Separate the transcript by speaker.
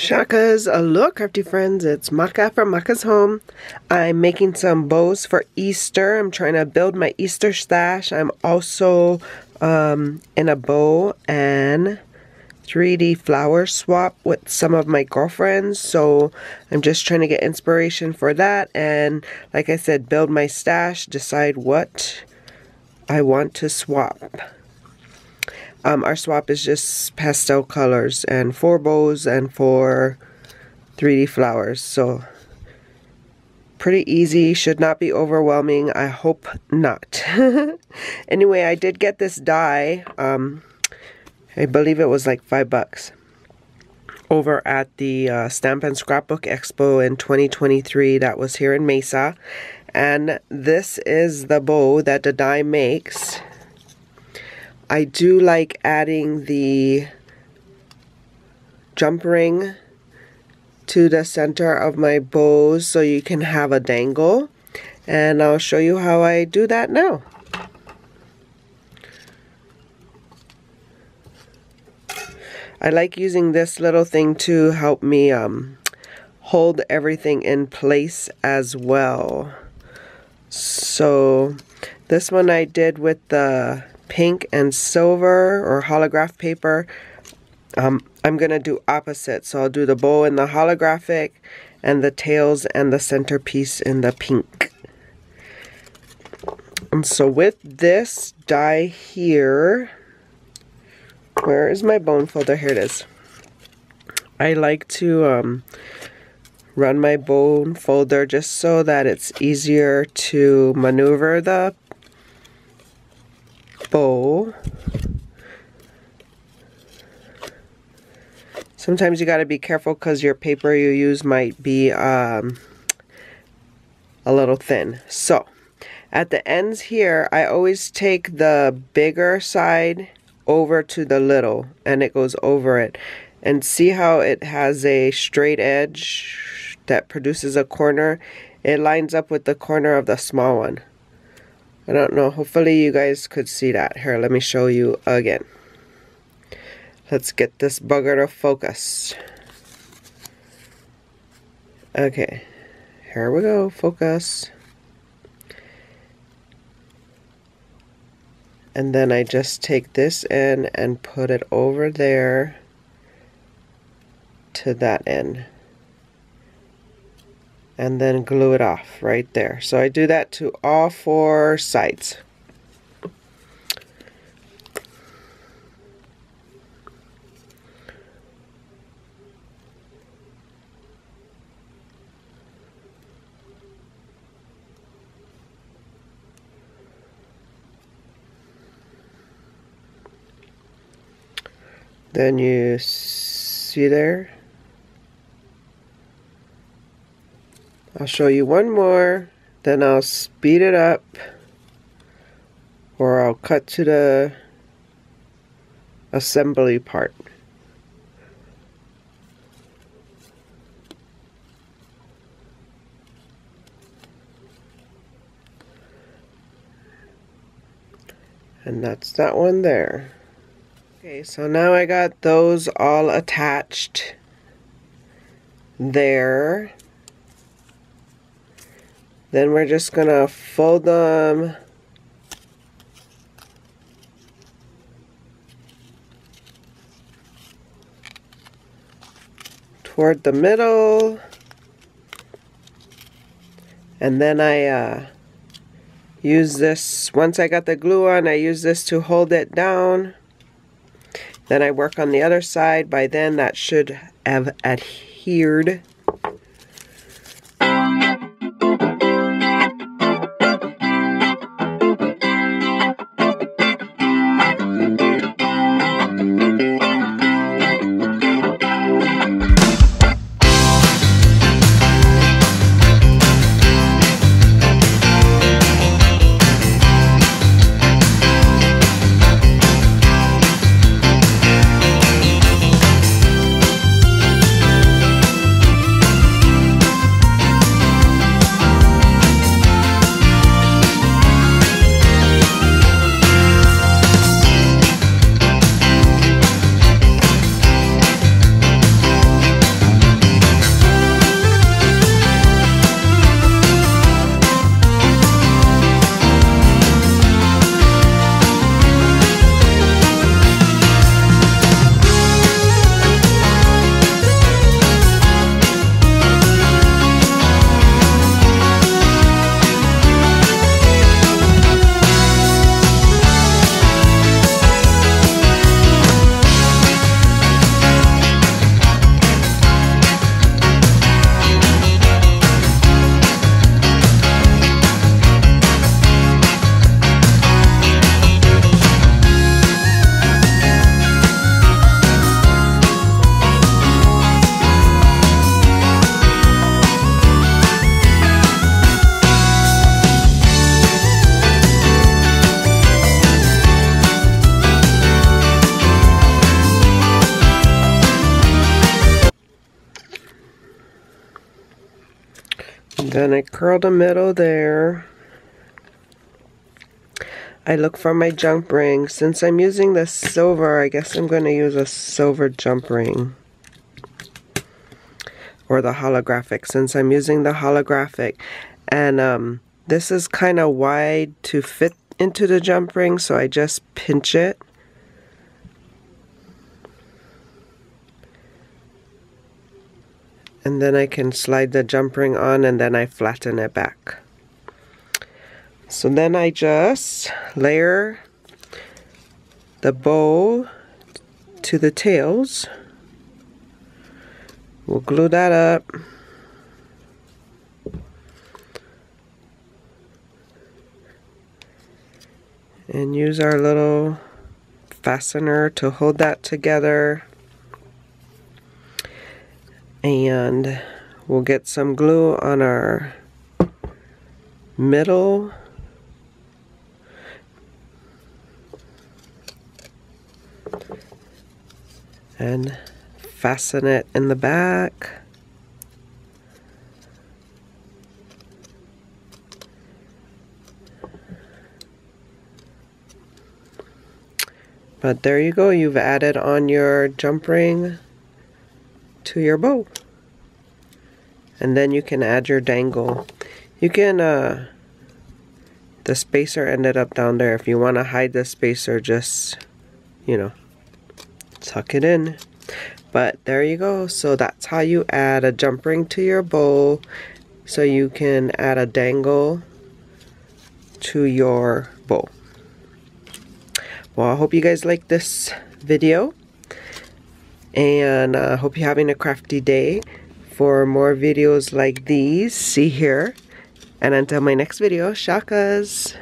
Speaker 1: Shakas, aloha crafty friends, it's Maka from Makaz Home. I'm making some bows for Easter. I'm trying to build my Easter stash. I'm also in a bow and 3D flower swap with some of my girlfriends. So I'm just trying to get inspiration for that. And like I said, build my stash, decide what I want to swap. Our swap is just pastel colors and 4 bows and 4 3D flowers. So pretty easy, should not be overwhelming. I hope not. Anyway, I did get this die. I believe it was like $5 over at the Stamp and Scrapbook Expo in 2023 that was here in Mesa. And this is the bow that the die makes. I do like adding the jump ring to the center of my bows so you can have a dangle. And I'll show you how I do that now. I like using this little thing to help me hold everything in place as well. So this one I did with the pink and silver or holograph paper. I'm gonna do opposite, so I'll do the bow in the holographic and the tails and the centerpiece in the pink. And so with this die here, where is my bone folder? Here it is. I like to run my bone folder just so that it's easier to maneuver the bow. Sometimes you got to be careful because your paper you use might be a little thin. So at the ends here, I always take the bigger side over to the little, and it goes over it. And see how it has a straight edge that produces a corner? It lines up with the corner of the small one. I don't know, hopefully you guys could see that. Here, let me show you again. Let's get this bugger to focus. Okay, here we go, focus. And then I just take this end and put it over there to that end. And then glue it off right there. So I do that to all 4 sides. Then you see there. I'll show you one more, then I'll speed it up, or I'll cut to the assembly part. And that's that one there. Okay, so now I got those all attached there. Then we're just gonna fold them toward the middle. And then I use this, once I got the glue on, I use this to hold it down. Then I work on the other side. By then that should have adhered. And then I curl the middle there. I look for my jump ring. Since I'm using the silver, I guess I'm going to use a silver jump ring. Or the holographic, since I'm using the holographic. And this is kind of wide to fit into the jump ring, so I just pinch it. And then I can slide the jump ring on, and then I flatten it back. So then I just layer the bow to the tails. We'll glue that up. And use our little fastener to hold that together. And we'll get some glue on our middle. And fasten it in the back. But there you go, you've added on your jump ring to your bow. And then you can add your dangle. You can, the spacer ended up down there. If you want to hide the spacer, just, you know, tuck it in. But there you go. So that's how you add a jump ring to your bow. So you can add a dangle to your bow. Well, I hope you guys like this video. And I hope you're having a crafty day. For more videos like these, see here. And until my next video, shakas!